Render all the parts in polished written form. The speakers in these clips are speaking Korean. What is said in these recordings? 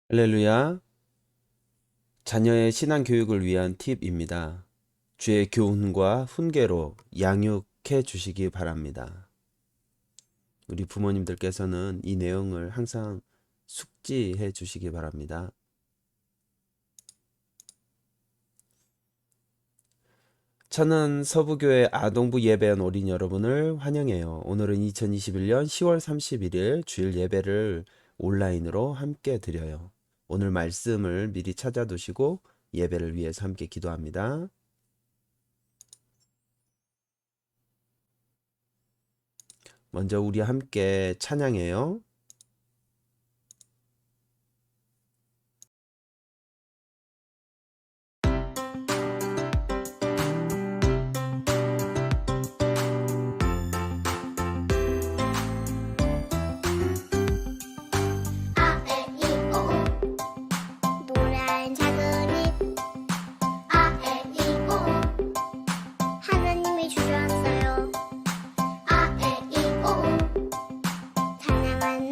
할렐루야. 자녀의 신앙 교육을 위한 팁입니다. 주의 교훈과 훈계로 양육해 주시기 바랍니다. 우리 부모님들께서는 이 내용을 항상 숙지해 주시기 바랍니다. 저는 서부교회 아동부 예배원 어린 여러분을 환영해요. 오늘은 2021년 10월 31일 주일 예배를 온라인으로 함께 드려요. 오늘 말씀을 미리 찾아두시고 예배를 위해서 함께 기도합니다. 먼저 우리 함께 찬양해요. 노란 작은 잎 아에이오 하나님이 주셨어요. 아에이오 다양한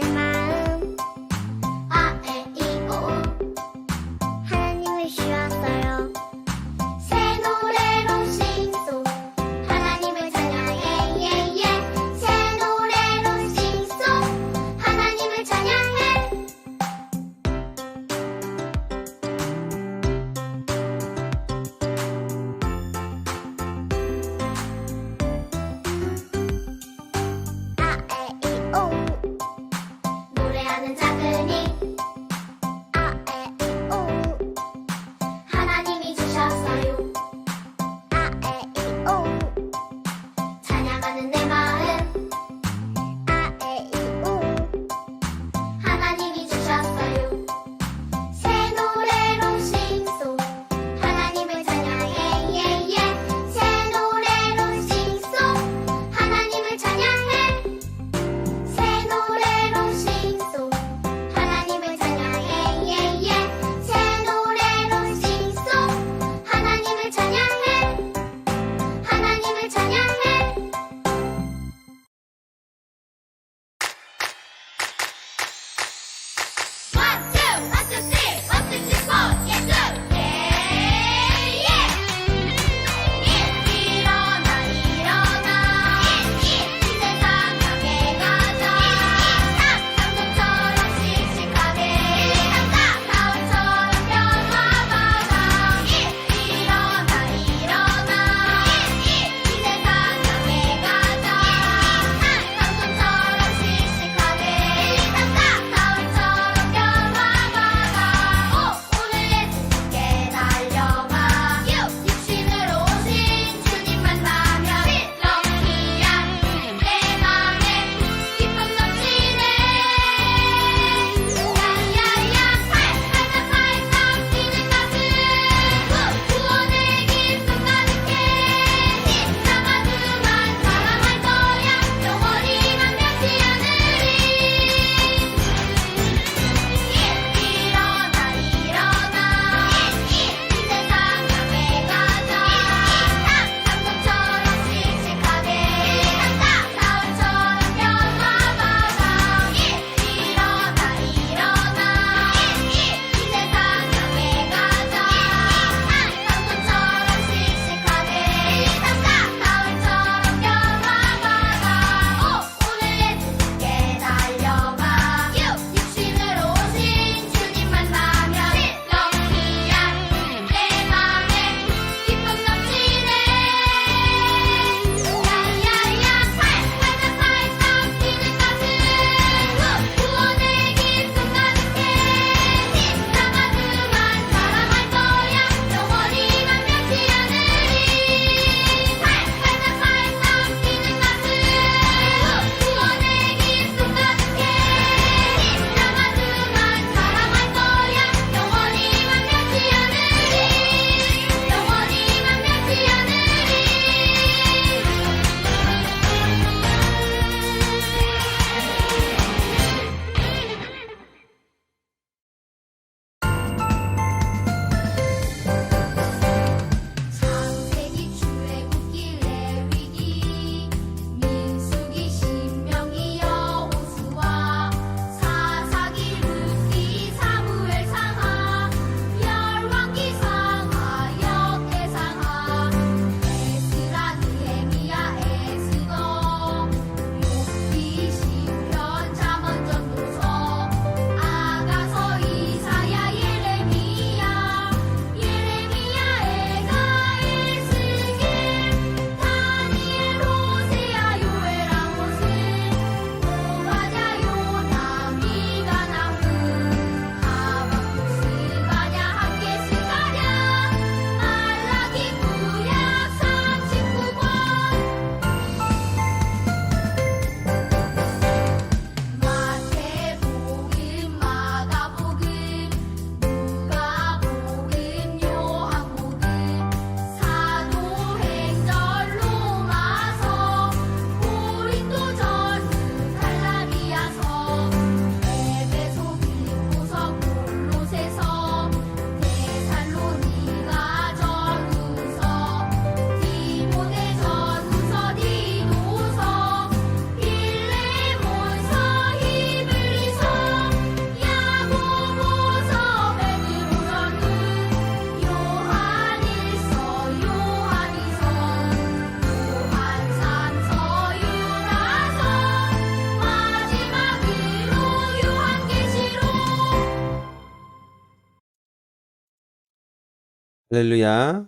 할렐루야.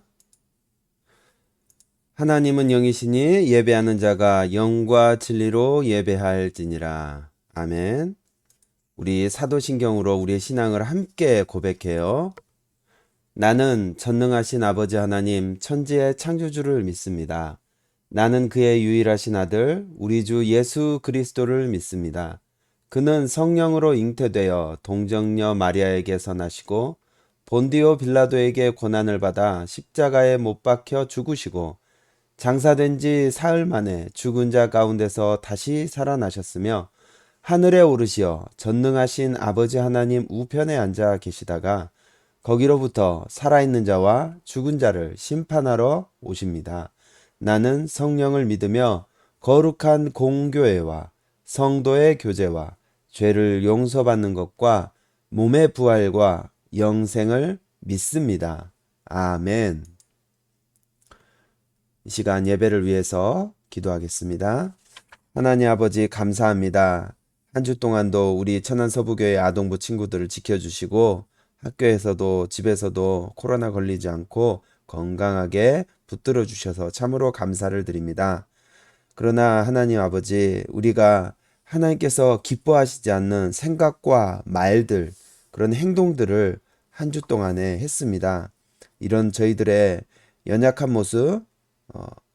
하나님은 영이시니 예배하는 자가 영과 진리로 예배할지니라. 아멘. 우리 사도신경으로 우리의 신앙을 함께 고백해요. 나는 전능하신 아버지 하나님 천지의 창조주를 믿습니다. 나는 그의 유일하신 아들 우리 주 예수 그리스도를 믿습니다. 그는 성령으로 잉태되어 동정녀 마리아에게서 나시고 본디오 빌라도에게 고난을 받아 십자가에 못 박혀 죽으시고 장사된 지 사흘 만에 죽은 자 가운데서 다시 살아나셨으며 하늘에 오르시어 전능하신 아버지 하나님 우편에 앉아 계시다가 거기로부터 살아있는 자와 죽은 자를 심판하러 오십니다. 나는 성령을 믿으며 거룩한 공교회와 성도의 교제와 죄를 용서받는 것과 몸의 부활과 영생을 믿습니다. 아멘. 이 시간 예배를 위해서 기도하겠습니다. 하나님 아버지 감사합니다. 한 주 동안도 우리 천안서부교회 아동부 친구들을 지켜주시고 학교에서도 집에서도 코로나 걸리지 않고 건강하게 붙들어 주셔서 참으로 감사를 드립니다. 그러나 하나님 아버지, 우리가 하나님께서 기뻐하시지 않는 생각과 말들, 그런 행동들을 한 주 동안에 했습니다. 이런 저희들의 연약한 모습,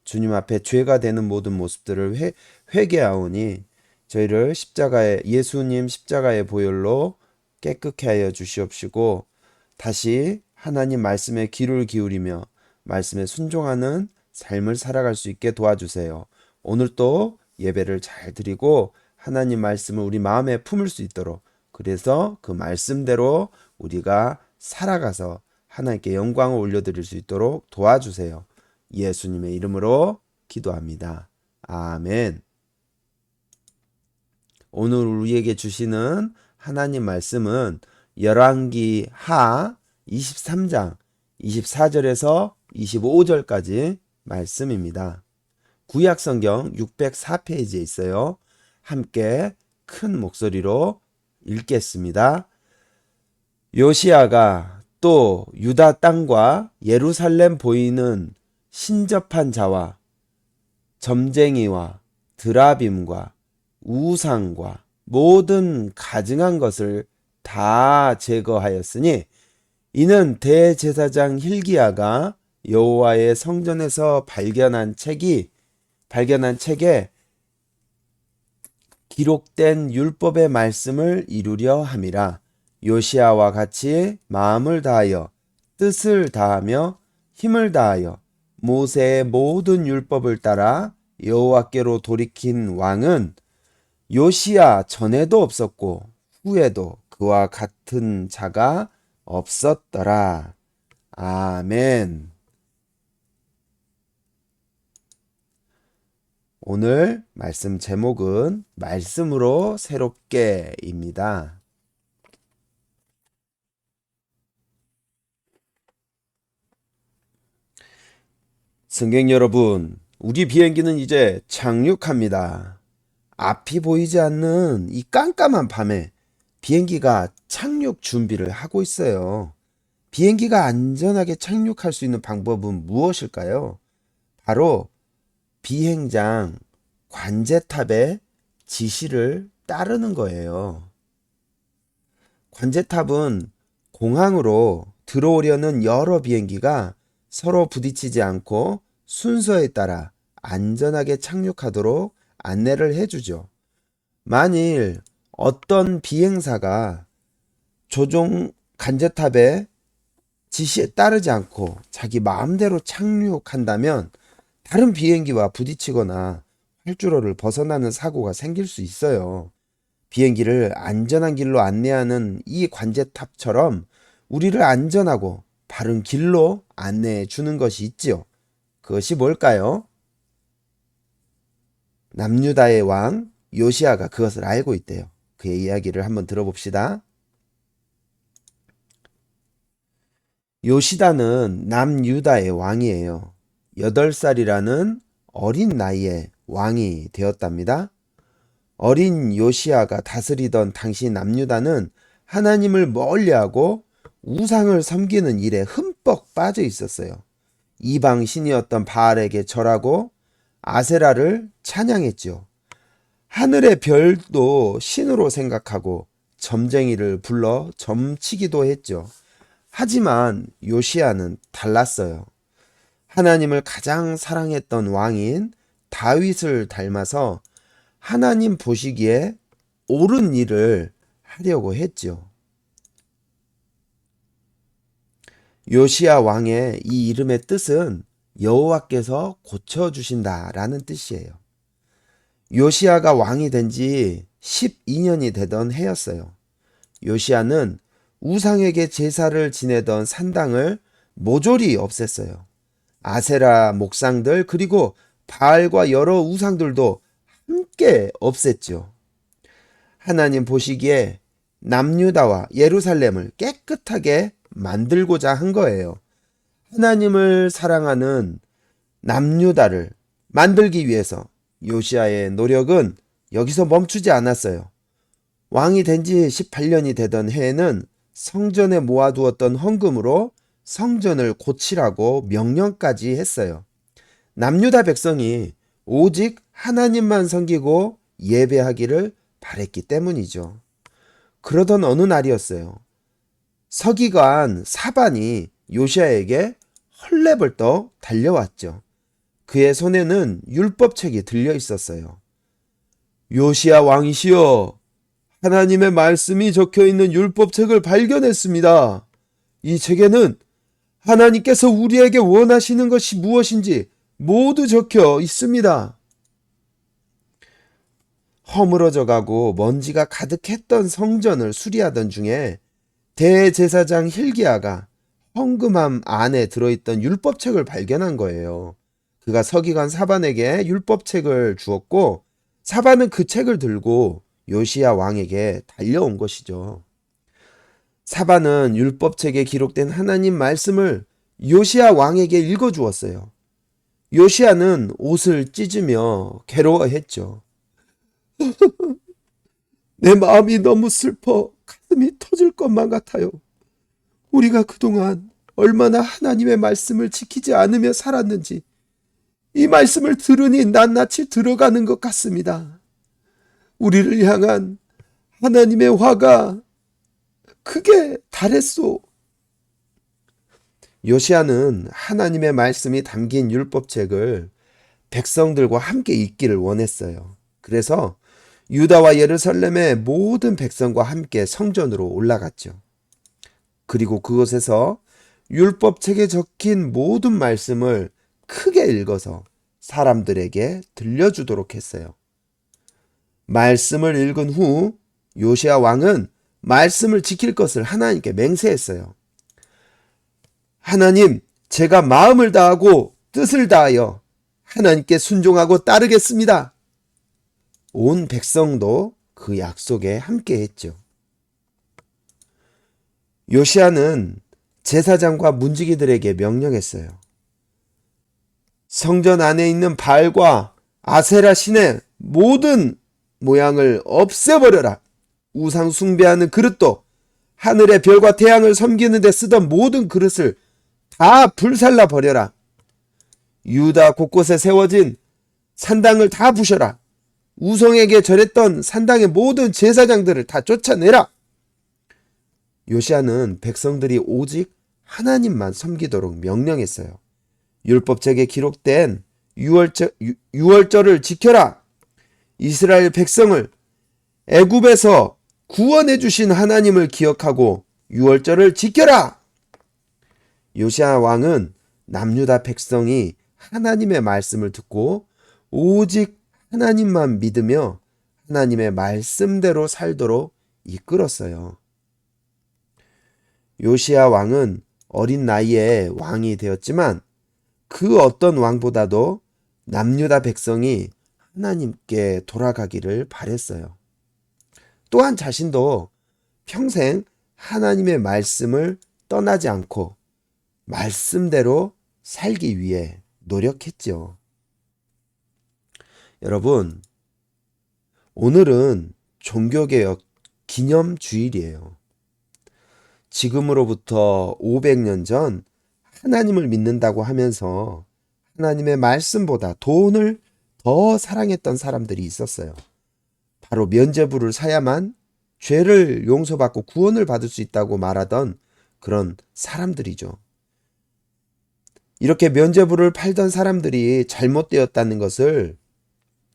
주님 앞에 죄가 되는 모든 모습들을 회개하오니 저희를 예수님 십자가의 보혈로 깨끗게 하여 주시옵시고 다시 하나님 말씀에 귀를 기울이며 말씀에 순종하는 삶을 살아갈 수 있게 도와주세요. 오늘 또 예배를 잘 드리고 하나님 말씀을 우리 마음에 품을 수 있도록, 그래서 그 말씀대로 우리가 살아가서 하나님께 영광을 올려드릴 수 있도록 도와주세요. 예수님의 이름으로 기도합니다. 아멘. 오늘 우리에게 주시는 하나님 말씀은 열왕기 하 23장 24절에서 25절까지 말씀입니다. 구약성경 604페이지에 있어요. 함께 큰 목소리로 읽겠습니다. 요시야가 또 유다 땅과 예루살렘 보이는 신접한 자와 점쟁이와 드라빔과 우상과 모든 가증한 것을 다 제거하였으니 이는 대제사장 hil기야가 여호와의 성전에서 발견한 책에 기록된 율법의 말씀을 이루려 함이라. 요시야와 같이 마음을 다하여 뜻을 다하며 힘을 다하여 모세의 모든 율법을 따라 여호와께로 돌이킨 왕은 요시야 전에도 없었고 후에도 그와 같은 자가 없었더라. 아멘. 오늘 말씀 제목은 말씀으로 새롭게입니다. 승객 여러분, 우리 비행기는 이제 착륙합니다. 앞이 보이지 않는 이 깜깜한 밤에 비행기가 착륙 준비를 하고 있어요. 비행기가 안전하게 착륙할 수 있는 방법은 무엇일까요? 바로 비행장 관제탑의 지시를 따르는 거예요. 관제탑은 공항으로 들어오려는 여러 비행기가 서로 부딪히지 않고 순서에 따라 안전하게 착륙하도록 안내를 해주죠. 만일 어떤 비행사가 조종 관제탑의 지시에 따르지 않고 자기 마음대로 착륙한다면 다른 비행기와 부딪히거나 활주로를 벗어나는 사고가 생길 수 있어요. 비행기를 안전한 길로 안내하는 이 관제탑처럼 우리를 안전하고 바른 길로 안내해 주는 것이 있지요. 그것이 뭘까요? 남유다의 왕 요시야가 그것을 알고 있대요. 그의 이야기를 한번 들어봅시다. 요시다는 남유다의 왕이에요. 8살이라는 어린 나이에 왕이 되었답니다. 어린 요시야가 다스리던 당시 남유다는 하나님을 멀리하고 우상을 섬기는 일에 흠뻑 빠져 있었어요. 이방 신이었던 바알에게 절하고 아세라를 찬양했지요. 하늘의 별도 신으로 생각하고 점쟁이를 불러 점치기도 했죠. 하지만 요시야는 달랐어요. 하나님을 가장 사랑했던 왕인 다윗을 닮아서 하나님 보시기에 옳은 일을 하려고 했죠. 요시야 왕의 이 이름의 뜻은 여호와께서 고쳐주신다라는 뜻이에요. 요시야가 왕이 된 지 12년이 되던 해였어요. 요시야는 우상에게 제사를 지내던 산당을 모조리 없앴어요. 아세라 목상들 그리고 바알과 여러 우상들도 함께 없앴죠. 하나님 보시기에 남유다와 예루살렘을 깨끗하게 만들고자 한 거예요. 하나님을 사랑하는 남유다를 만들기 위해서 요시야의 노력은 여기서 멈추지 않았어요. 왕이 된 지 18년이 되던 해에는 성전에 모아두었던 헌금으로 성전을 고치라고 명령까지 했어요. 남유다 백성이 오직 하나님만 섬기고 예배하기를 바랬기 때문이죠. 그러던 어느 날이었어요. 서기관 사반이 요시야에게 헐레벌떡 달려왔죠. 그의 손에는 율법책이 들려 있었어요. 요시야 왕이시여, 하나님의 말씀이 적혀 있는 율법책을 발견했습니다. 이 책에는 하나님께서 우리에게 원하시는 것이 무엇인지 모두 적혀 있습니다. 허물어져 가고 먼지가 가득했던 성전을 수리하던 중에 대제사장 hil기야가 헌금함 안에 들어있던 율법책을 발견한 거예요. 그가 서기관 사반에게 율법책을 주었고 사반은 그 책을 들고 요시야 왕에게 달려온 것이죠. 사반은 율법책에 기록된 하나님 말씀을 요시야 왕에게 읽어주었어요. 요시야는 옷을 찢으며 괴로워했죠. 내 마음이 너무 슬퍼 가슴이 터질 것만 같아요. 우리가 그동안 얼마나 하나님의 말씀을 지키지 않으며 살았는지 이 말씀을 들으니 낱낱이 들어가는 것 같습니다. 우리를 향한 하나님의 화가 크게 달했소. 요시야는 하나님의 말씀이 담긴 율법책을 백성들과 함께 읽기를 원했어요. 그래서 유다와 예루살렘의 모든 백성과 함께 성전으로 올라갔죠. 그리고 그곳에서 율법책에 적힌 모든 말씀을 크게 읽어서 사람들에게 들려주도록 했어요. 말씀을 읽은 후 요시야 왕은 말씀을 지킬 것을 하나님께 맹세했어요. 하나님, 제가 마음을 다하고 뜻을 다하여 하나님께 순종하고 따르겠습니다. 온 백성도 그 약속에 함께했죠. 요시야는 제사장과 문지기들에게 명령했어요. 성전 안에 있는 바알과 아세라 신의 모든 모양을 없애버려라. 우상 숭배하는 그릇도 하늘의 별과 태양을 섬기는 데 쓰던 모든 그릇을 다 불살라 버려라. 유다 곳곳에 세워진 산당을 다 부셔라. 우성에게 절했던 산당의 모든 제사장들을 다 쫓아내라. 요시야는 백성들이 오직 하나님만 섬기도록 명령했어요. 율법책에 기록된 유월절을 지켜라. 이스라엘 백성을 애굽에서 구원해 주신 하나님을 기억하고 유월절을 지켜라. 요시야 왕은 남유다 백성이 하나님의 말씀을 듣고 오직 하나님만 믿으며 하나님의 말씀대로 살도록 이끌었어요. 요시야 왕은 어린 나이에 왕이 되었지만 그 어떤 왕보다도 남유다 백성이 하나님께 돌아가기를 바랬어요. 또한 자신도 평생 하나님의 말씀을 떠나지 않고 말씀대로 살기 위해 노력했죠. 여러분, 오늘은 종교개혁 기념주일이에요. 지금으로부터 500년 전 하나님을 믿는다고 하면서 하나님의 말씀보다 돈을 더 사랑했던 사람들이 있었어요. 바로 면죄부를 사야만 죄를 용서받고 구원을 받을 수 있다고 말하던 그런 사람들이죠. 이렇게 면죄부를 팔던 사람들이 잘못되었다는 것을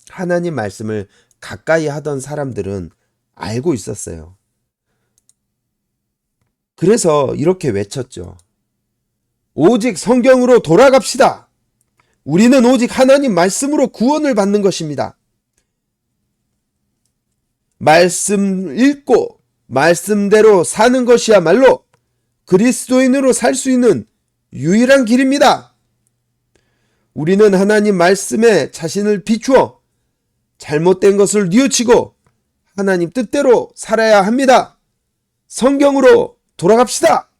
하나님 말씀을 가까이 하던 사람들은 알고 있었어요. 그래서 이렇게 외쳤죠. 오직 성경으로 돌아갑시다. 우리는 오직 하나님 말씀으로 구원을 받는 것입니다. 말씀 읽고 말씀대로 사는 것이야말로 그리스도인으로 살 수 있는 유일한 길입니다. 우리는 하나님 말씀에 자신을 비추어 잘못된 것을 뉘우치고 하나님 뜻대로 살아야 합니다. 성경으로 돌아갑시다.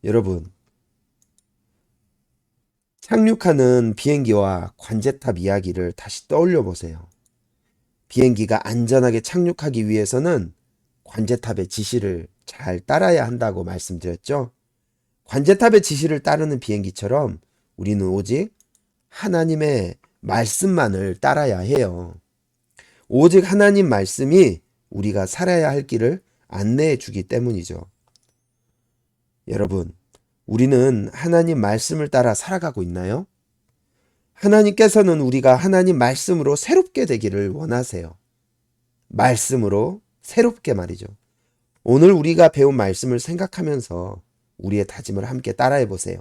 여러분, 착륙하는 비행기와 관제탑 이야기를 다시 떠올려 보세요. 비행기가 안전하게 착륙하기 위해서는 관제탑의 지시를 잘 따라야 한다고 말씀드렸죠. 관제탑의 지시를 따르는 비행기처럼 우리는 오직 하나님의 말씀만을 따라야 해요. 오직 하나님 말씀이 우리가 살아야 할 길을 안내해 주기 때문이죠. 여러분, 우리는 하나님 말씀을 따라 살아가고 있나요? 하나님께서는 우리가 하나님 말씀으로 새롭게 되기를 원하세요. 말씀으로 새롭게 말이죠. 오늘 우리가 배운 말씀을 생각하면서 우리의 다짐을 함께 따라해 보세요.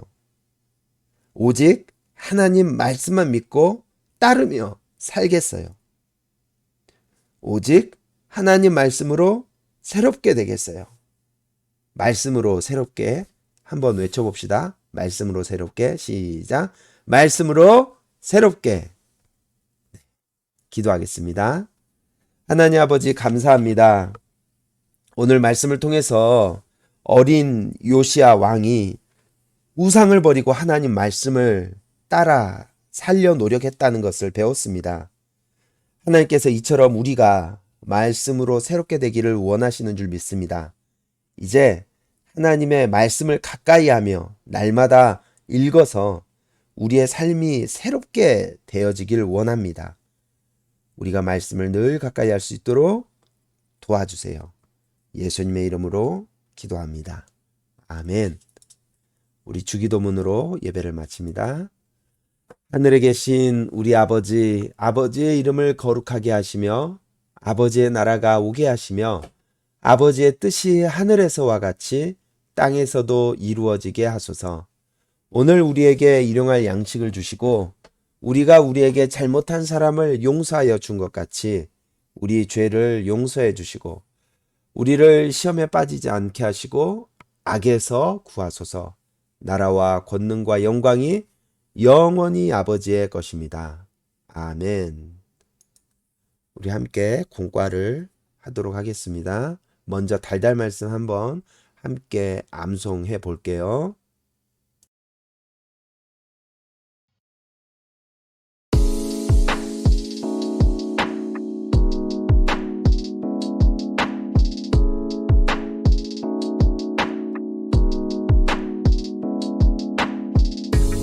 오직 하나님 말씀만 믿고 따르며 살겠어요. 오직 하나님 말씀으로 새롭게 되겠어요. 말씀으로 새롭게 한번 외쳐봅시다. 말씀으로 새롭게. 시작. 말씀으로 새롭게. 기도하겠습니다. 하나님 아버지 감사합니다. 오늘 말씀을 통해서 어린 요시야 왕이 우상을 버리고 하나님 말씀을 따라 살려 노력했다는 것을 배웠습니다. 하나님께서 이처럼 우리가 말씀으로 새롭게 되기를 원하시는 줄 믿습니다. 이제 하나님의 말씀을 가까이 하며 날마다 읽어서 우리의 삶이 새롭게 되어지길 원합니다. 우리가 말씀을 늘 가까이 할 수 있도록 도와주세요. 예수님의 이름으로 기도합니다. 아멘. 우리 주기도문으로 예배를 마칩니다. 하늘에 계신 우리 아버지, 아버지의 이름을 거룩하게 하시며 아버지의 나라가 오게 하시며 아버지의 뜻이 하늘에서와 같이 땅에서도 이루어지게 하소서. 오늘 우리에게 일용할 양식을 주시고 우리가 우리에게 잘못한 사람을 용서하여 준 것 같이 우리 죄를 용서해 주시고 우리를 시험에 빠지지 않게 하시고 악에서 구하소서. 나라와 권능과 영광이 영원히 아버지의 것입니다. 아멘. 우리 함께 공과를 하도록 하겠습니다. 먼저 달달 말씀 한번 함께 암송해 볼게요.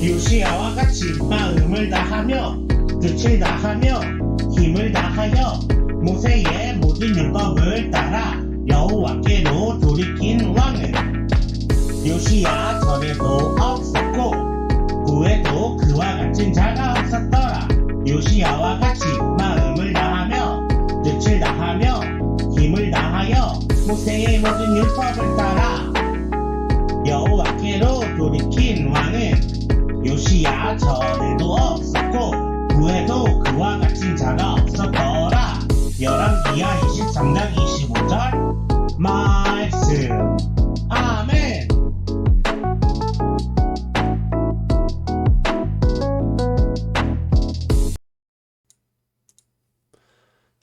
요시야와 같이 마음을 다하며 뜻을 다하며 힘을 다하여 모세의 모든 율법을 따라 여호와께로 돌이킨 왕은 요시야 전에도 없었고 후에도 그와 같은 자가 없었더라. 요시야와 같이 마음을 다하며 뜻을 다하며 힘을 다하여 모세의 모든 율법을 따라 여호와께로 돌이킨 왕은 요시야 전에도 없었고 후에도 그와 같은 자가 없었더라. 열왕기하 23장 25절 말씀. 아멘.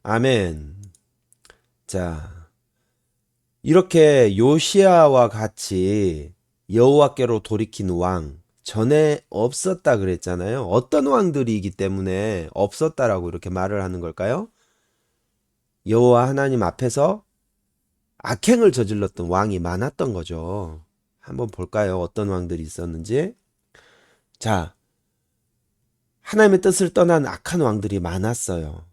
아멘. 자, 이렇게 요시야와 같이 여호와께로 돌이킨 왕, 전에 없었다 그랬잖아요. 어떤 왕들이기 때문에 없었다라고 이렇게 말을 하는 걸까요? 여호와 하나님 앞에서 악행을 저질렀던 왕이 많았던 거죠. 한번 볼까요? 어떤 왕들이 있었는지. 자, 하나님의 뜻을 떠난 악한 왕들이 많았어요.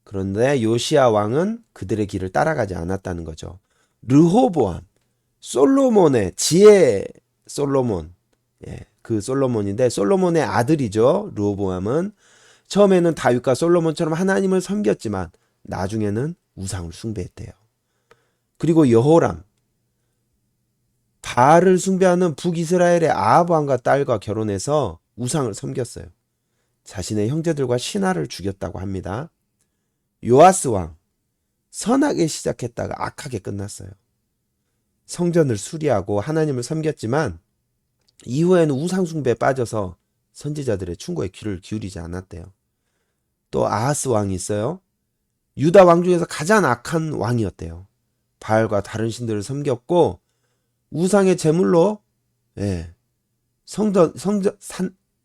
그런데 요시야 왕은 그들의 길을 따라가지 않았다는 거죠. 르호보암, 솔로몬의 지혜 솔로몬, 그 솔로몬인데 솔로몬의 아들이죠. 르호보암은 처음에는 다윗과 솔로몬처럼 하나님을 섬겼지만 나중에는 우상을 숭배했대요. 그리고 여호람, 바알을 숭배하는 북이스라엘의 아합 왕과 딸과 결혼해서 우상을 섬겼어요. 자신의 형제들과 신하를 죽였다고 합니다. 요아스 왕, 선하게 시작했다가 악하게 끝났어요. 성전을 수리하고 하나님을 섬겼지만 이후에는 우상 숭배에 빠져서 선지자들의 충고에 귀를 기울이지 않았대요. 또 아하스 왕이 있어요. 유다 왕 중에서 가장 악한 왕이었대요. 바알과 다른 신들을 섬겼고 우상의 제물로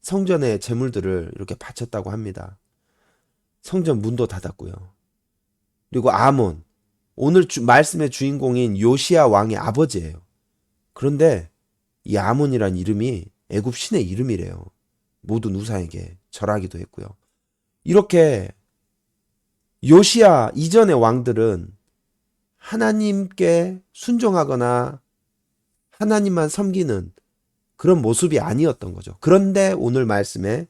성전의 제물들을 이렇게 바쳤다고 합니다. 성전 문도 닫았고요. 그리고 아몬, 오늘 말씀의 주인공인 요시야 왕의 아버지예요. 그런데 이 아몬이란 이름이 애굽 신의 이름이래요. 모든 우상에게 절하기도 했고요. 이렇게 요시야 이전의 왕들은 하나님께 순종하거나 하나님만 섬기는 그런 모습이 아니었던 거죠. 그런데 오늘 말씀의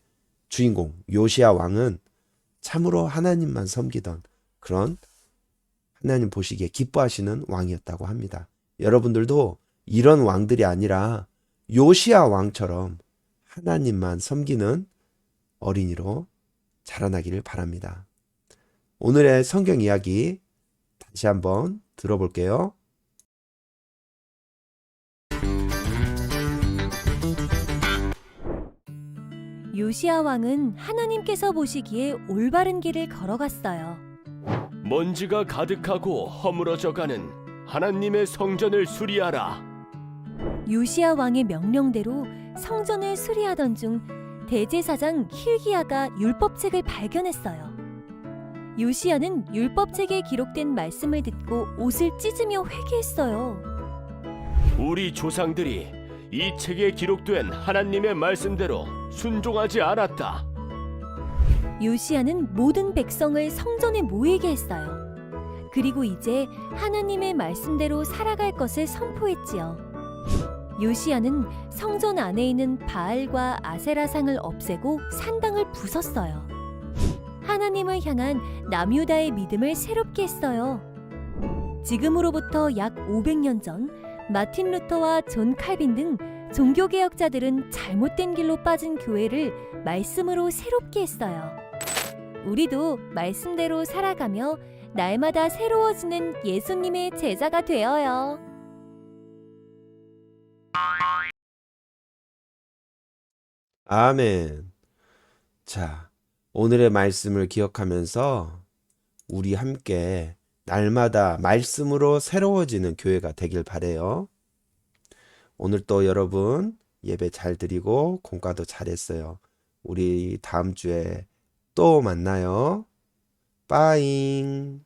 주인공 요시야 왕은 참으로 하나님만 섬기던 그런 하나님 보시기에 기뻐하시는 왕이었다고 합니다. 여러분들도 이런 왕들이 아니라 요시야 왕처럼 하나님만 섬기는 어린이로 자라나기를 바랍니다. 오늘의 성경 이야기 다시 한번 들어볼게요. 요시야 왕은 하나님께서 보시기에 올바른 길을 걸어갔어요. 먼지가 가득하고 허물어져가는 하나님의 성전을 수리하라. 요시야 왕의 명령대로 성전을 수리하던 중 대제사장 힐기야가 율법책을 발견했어요. 요시야는 율법책에 기록된 말씀을 듣고 옷을 찢으며 회개했어요. 우리 조상들이 이 책에 기록된 하나님의 말씀대로 순종하지 않았다. 요시야는 모든 백성을 성전에 모이게 했어요. 그리고 이제 하나님의 말씀대로 살아갈 것을 선포했지요. 요시야는 성전 안에 있는 바알과 아세라상을 없애고 산당을 부쉈어요. 하나님을 향한 남유다의 믿음을 새롭게 했어요. 지금으로부터 약 500년 전 마틴 루터와 존 칼빈 등 종교개혁자들은 잘못된 길로 빠진 교회를 말씀으로 새롭게 했어요. 우리도 말씀대로 살아가며 날마다 새로워지는 예수님의 제자가 되어요. 아멘. 자, 오늘의 말씀을 기억하면서 우리 함께 날마다 말씀으로 새로워지는 교회가 되길 바래요. 오늘 또 여러분 예배 잘 드리고 공과도 잘했어요. 우리 다음 주에 또 만나요. 빠잉.